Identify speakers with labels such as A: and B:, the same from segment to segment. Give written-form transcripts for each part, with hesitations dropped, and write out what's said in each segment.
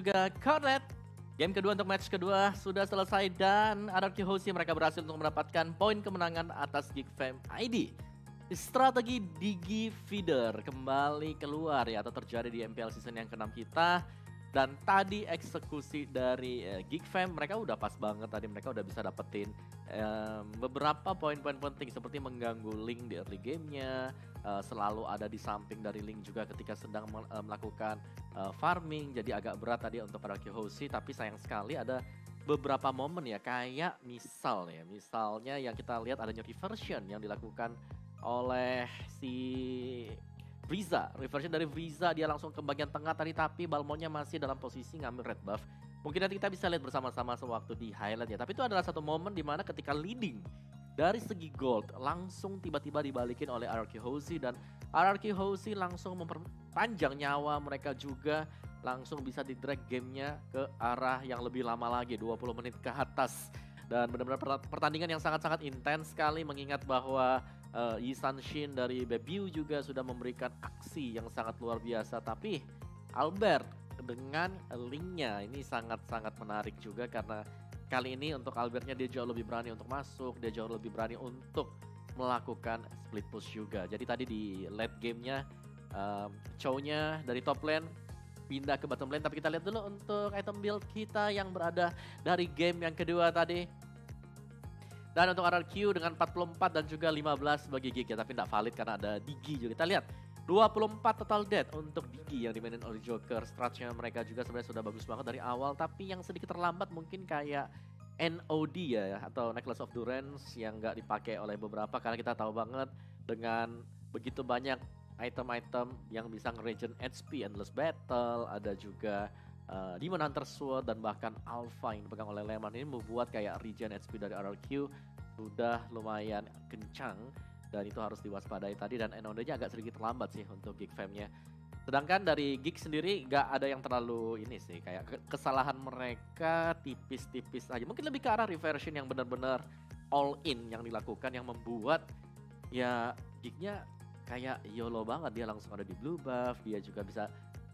A: juga Cornet. Game kedua untuk match kedua sudah selesai dan Anarchy Hoshi mereka berhasil untuk mendapatkan poin kemenangan atas Geekfam ID. Strategi Digi Feeder kembali keluar ya atau terjadi di MPL season yang ke-6 kita. Dan tadi eksekusi dari Geekfam mereka udah pas banget tadi, mereka udah bisa dapetin beberapa poin-poin penting seperti mengganggu Link di early gamenya, selalu ada di samping dari Link juga ketika sedang melakukan farming, jadi agak berat tadi untuk Anarchy Hoshi. Tapi sayang sekali ada beberapa momen ya, kayak misalnya yang kita lihat adanya reversion yang dilakukan oleh si reversion dari Frieza, dia langsung ke bagian tengah tadi tapi Balmonnya masih dalam posisi ngambil red buff. Mungkin nanti kita bisa lihat bersama-sama sewaktu di highlight ya. Tapi itu adalah satu momen dimana ketika leading dari segi gold langsung tiba-tiba dibalikin oleh Anarchy Hoshi dan Anarchy Hoshi langsung memperpanjang nyawa mereka juga, langsung bisa di-drag gamenya ke arah yang lebih lama lagi, 20 menit ke atas. Dan benar-benar pertandingan yang sangat-sangat intens sekali mengingat bahwa Yi Sanshin dari Bebiu juga sudah memberikan aksi yang sangat luar biasa. Tapi Albert dengan linknya ini sangat-sangat menarik juga karena kali ini untuk Albertnya dia jauh lebih berani untuk masuk, dia jauh lebih berani untuk melakukan split push juga. Jadi tadi di late gamenya Chow-nya dari top lane pindah ke bottom lane, tapi kita lihat dulu untuk item build kita yang berada dari game yang kedua tadi. Dan untuk RRQ dengan 44 dan juga 15 bagi Gig ya, tapi tidak valid karena ada Digi juga. Kita lihat 24 total death untuk Digi yang dimainin oleh Joker. Stratnya mereka juga sebenarnya sudah bagus banget dari awal, tapi yang sedikit terlambat mungkin kayak NOD ya atau Necklace of Durance yang nggak dipakai oleh beberapa, karena kita tahu banget dengan begitu banyak item-item yang bisa nge-regen HP, Endless Battle, ada juga Demon Hunter Sword dan bahkan Alpha yang dipegang oleh Lemon ini membuat kayak regen HP dari RRQ sudah lumayan kencang dan itu harus diwaspadai tadi. Dan NOD-nya agak sedikit terlambat sih untuk Geekfam-nya. Sedangkan dari Geek sendiri gak ada yang terlalu ini sih, kayak kesalahan mereka tipis-tipis aja. Mungkin lebih ke arah reversion yang benar-benar all in yang dilakukan yang membuat ya Geek-nya kayak YOLO banget. Dia langsung ada di blue buff, dia juga bisa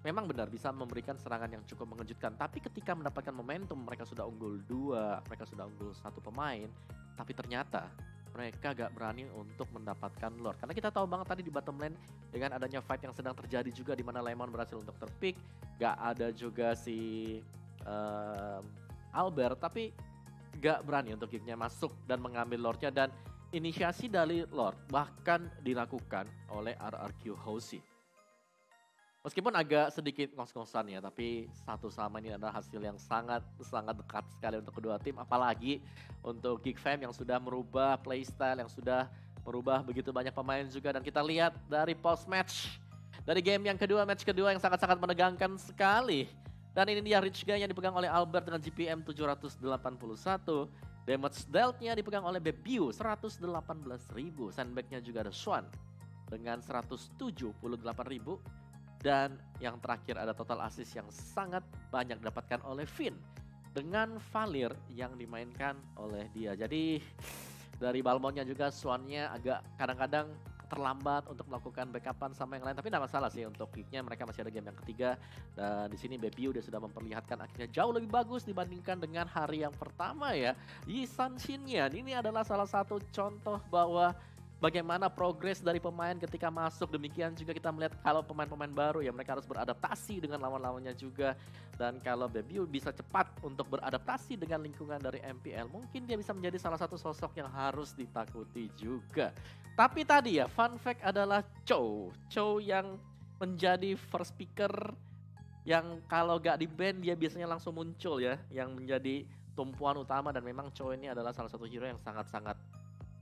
A: memang benar bisa memberikan serangan yang cukup mengejutkan. Tapi ketika mendapatkan momentum mereka sudah unggul 2, mereka sudah unggul 1 pemain, tapi ternyata mereka gak berani untuk mendapatkan Lord. Karena kita tahu banget tadi di bottom lane dengan adanya fight yang sedang terjadi juga di mana Lemon berhasil untuk terpick, gak ada juga si Albert, tapi gak berani untuk Geeknya masuk dan mengambil Lordnya. Dan inisiasi dari Lord bahkan dilakukan oleh RRQ Hoshi. Meskipun agak sedikit ngos-ngosan ya, tapi satu sama ini adalah hasil yang sangat dekat sekali untuk kedua tim. Apalagi untuk Geekfam yang sudah merubah playstyle, yang sudah merubah begitu banyak pemain juga. Dan kita lihat dari post-match, dari game yang kedua, match kedua yang sangat-sangat menegangkan sekali. Dan ini dia Rich Guy yang dipegang oleh Albert dengan GPM 781. Damage dealt-nya dipegang oleh Bebiu 118.000. Sandbag-nya juga ada Swan dengan 178.000. Dan yang terakhir ada total assist yang sangat banyak didapatkan oleh Finn dengan Valir yang dimainkan oleh dia. Jadi dari Balmonnya juga Swan-nya agak kadang-kadang terlambat untuk melakukan backupan sama yang lain. Tapi tidak masalah sih untuk Geek-nya, mereka masih ada game yang ketiga. Dan di sini Bebiu dia sudah memperlihatkan akhirnya jauh lebih bagus dibandingkan dengan hari yang pertama ya. Yi Sanshin-nya ini adalah salah satu contoh bahwa bagaimana progres dari pemain ketika masuk. Demikian juga kita melihat kalau pemain-pemain baru ya mereka harus beradaptasi dengan lawan-lawannya juga. Dan kalau Bebiu bisa cepat untuk beradaptasi dengan lingkungan dari MPL, mungkin dia bisa menjadi salah satu sosok yang harus ditakuti juga. Tapi tadi ya fun fact adalah Chow yang menjadi first picker yang kalau gak di-ban dia biasanya langsung muncul ya, yang menjadi tumpuan utama. Dan memang Chow ini adalah salah satu hero yang sangat-sangat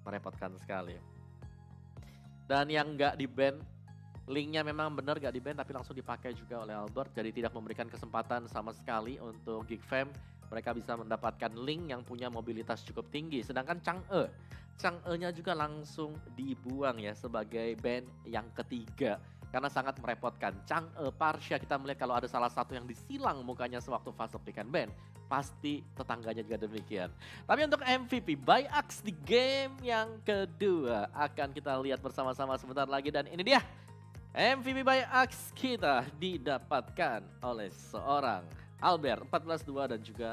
A: merepotkan sekali. Dan yang nggak di-ban, linknya memang benar nggak di-ban tapi langsung dipakai juga oleh Albert. Jadi tidak memberikan kesempatan sama sekali untuk Geekfam. Mereka bisa mendapatkan link yang punya mobilitas cukup tinggi. Sedangkan Chang'e-nya juga langsung dibuang ya sebagai ban yang ketiga. Karena sangat merepotkan. Chang'e, Parsha kita melihat kalau ada salah satu yang disilang mukanya sewaktu fase pick and ban, pasti tetangganya juga demikian. Tapi untuk MVP by Axe di game yang kedua akan kita lihat bersama-sama sebentar lagi. Dan ini dia MVP by Axe kita didapatkan oleh seorang Albert 14-2 dan juga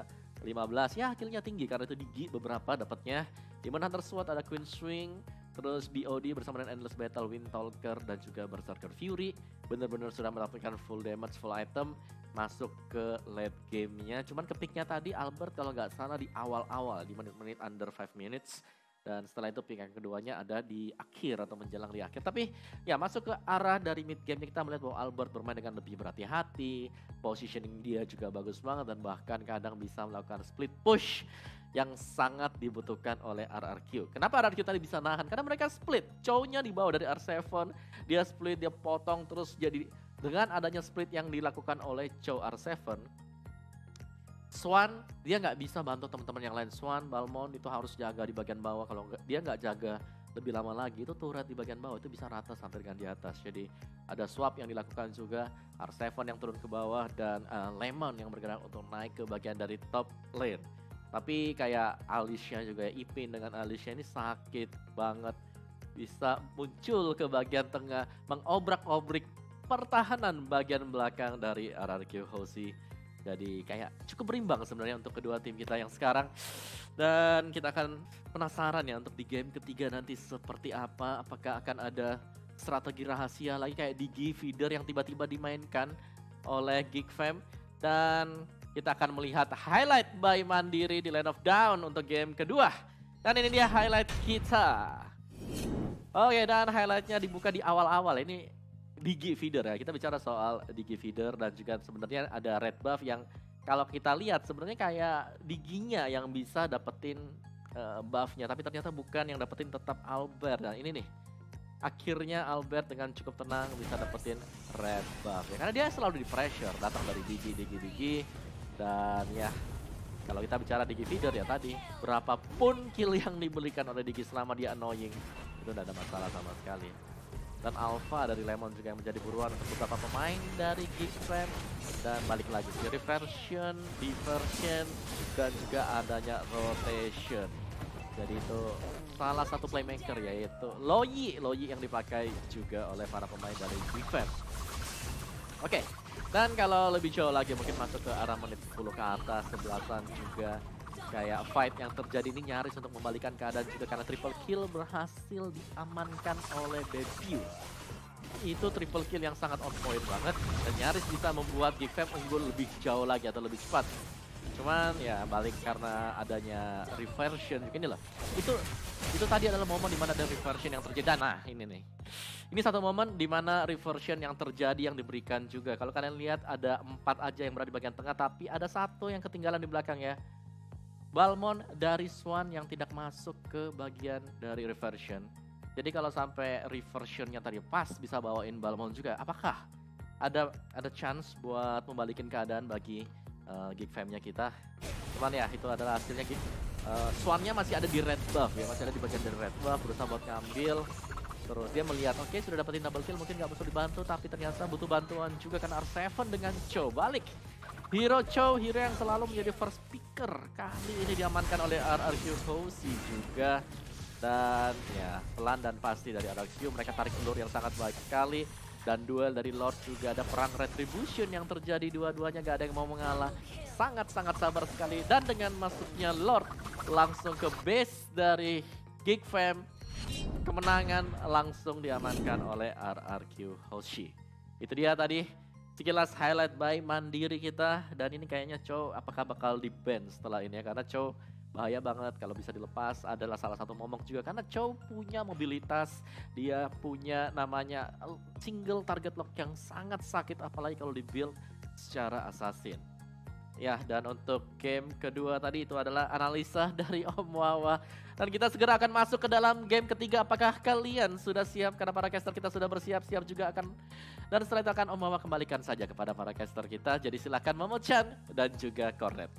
A: 15. Ya killnya tinggi karena itu Digi beberapa dapatnya. Demon Hunter SWAT ada Queen Swing, terus BOD bersama dengan Endless Battle, Windtalker dan juga Berserker Fury. Bener-bener sudah mendapatkan full damage, full item masuk ke late gamenya. Cuman kepicknya tadi Albert kalau nggak salah di awal-awal di menit-menit under 5 minutes. Dan setelah itu pick yang keduanya ada di akhir atau menjelang di akhir. Tapi ya masuk ke arah dari mid game kita melihat bahwa Albert bermain dengan lebih berhati-hati. Positioning dia juga bagus banget dan bahkan kadang bisa melakukan split push yang sangat dibutuhkan oleh RRQ. Kenapa RRQ tadi bisa nahan? Karena mereka split. Chow-nya dibawa dari R7, dia split, dia potong terus jadi dengan adanya split yang dilakukan oleh Chow R7. Swan dia nggak bisa bantu teman-teman yang lain. Swan, Balmond itu harus jaga di bagian bawah. Kalau dia nggak jaga lebih lama lagi itu turret di bagian bawah itu bisa rata sampai dengan di atas. Jadi ada swap yang dilakukan juga, R7 yang turun ke bawah dan Lemon yang bergerak untuk naik ke bagian dari top lane. Tapi kayak Alicia juga, Ipin dengan Alicia ini sakit banget. Bisa muncul ke bagian tengah, mengobrak-obrik pertahanan bagian belakang dari RRQ Hoshi. Jadi kayak cukup berimbang sebenarnya untuk kedua tim kita yang sekarang. Dan kita akan penasaran ya untuk di game ketiga nanti seperti apa. Apakah akan ada strategi rahasia lagi kayak Digi feeder yang tiba-tiba dimainkan oleh Geekfam. Dan kita akan melihat highlight by Mandiri di Land of Dawn untuk game kedua. Dan ini dia highlight kita. Oke, dan highlightnya dibuka di awal-awal. Ini Digi feeder ya, kita bicara soal Digi feeder dan juga sebenarnya ada red buff yang kalau kita lihat sebenarnya kayak Diginya yang bisa dapetin buffnya, tapi ternyata bukan, yang dapetin tetap Albert. Dan ini nih, akhirnya Albert dengan cukup tenang bisa dapetin red buff ya, karena dia selalu di pressure datang dari Digi. Dan ya kalau kita bicara Digi feeder ya tadi, berapapun kill yang diberikan oleh Digi selama dia annoying itu tidak ada masalah sama sekali. Dan Alpha dari Lemon juga yang menjadi buruan untuk beberapa pemain dari Geekfam. Dan balik lagi ke reversion, diversion, dan juga adanya rotation. Jadi itu salah satu playmaker yaitu Loyi yang dipakai juga oleh para pemain dari Geekfam. Oke, dan kalau lebih jauh lagi mungkin masuk ke arah menit 10 ke atas, 11-an juga. Kayak fight yang terjadi ini nyaris untuk membalikan keadaan juga karena triple kill berhasil diamankan oleh Debut. Itu triple kill yang sangat on point banget dan nyaris bisa membuat Geekfam unggul lebih jauh lagi atau lebih cepat. Cuman ya balik karena adanya reversion ini loh. Itu tadi adalah momen dimana ada reversion yang terjadi. Nah ini nih. Ini satu momen dimana reversion yang terjadi yang diberikan juga. Kalau kalian lihat ada 4 aja yang berada di bagian tengah tapi ada satu yang ketinggalan di belakang ya. Balmond dari Swan yang tidak masuk ke bagian dari reversion. Jadi kalau sampai reversionnya tadi pas bisa bawain Balmond juga, apakah ada chance buat membalikin keadaan bagi Geekfam-nya kita? Cuman ya itu adalah hasilnya. Swan-nya masih ada di red buff ya, masih ada di bagian dari red buff, berusaha buat ngambil. Terus dia melihat oke, sudah dapetin double kill, mungkin gak bisa dibantu, tapi ternyata butuh bantuan juga karena R7 dengan Chow balik. Hero Chow, hero yang selalu menjadi first picker, kali ini diamankan oleh RRQ Hoshi juga. Dan ya pelan dan pasti dari RRQ, mereka tarik ulur yang sangat baik sekali. Dan duel dari Lord juga ada perang retribution yang terjadi, dua-duanya gak ada yang mau mengalah. Sangat-sangat sabar sekali, dan dengan masuknya Lord langsung ke base dari Geekfam, kemenangan langsung diamankan oleh RRQ Hoshi. Itu dia tadi sekilas highlight by Mandiri kita. Dan ini kayaknya Chow apakah bakal di-ban setelah ini ya, karena Chow bahaya banget kalau bisa dilepas. Adalah salah satu momok juga karena Chow punya mobilitas, dia punya namanya single target lock yang sangat sakit apalagi kalau di-build secara assassin. Ya, dan untuk game kedua tadi itu adalah analisa dari Om Wawa. Dan kita segera akan masuk ke dalam game ketiga. Apakah kalian sudah siap? Karena para caster kita sudah bersiap-siap juga akan. Dan setelah itu akan Om Wawa kembalikan saja kepada para caster kita. Jadi silakan Momo-chan dan juga Cornet.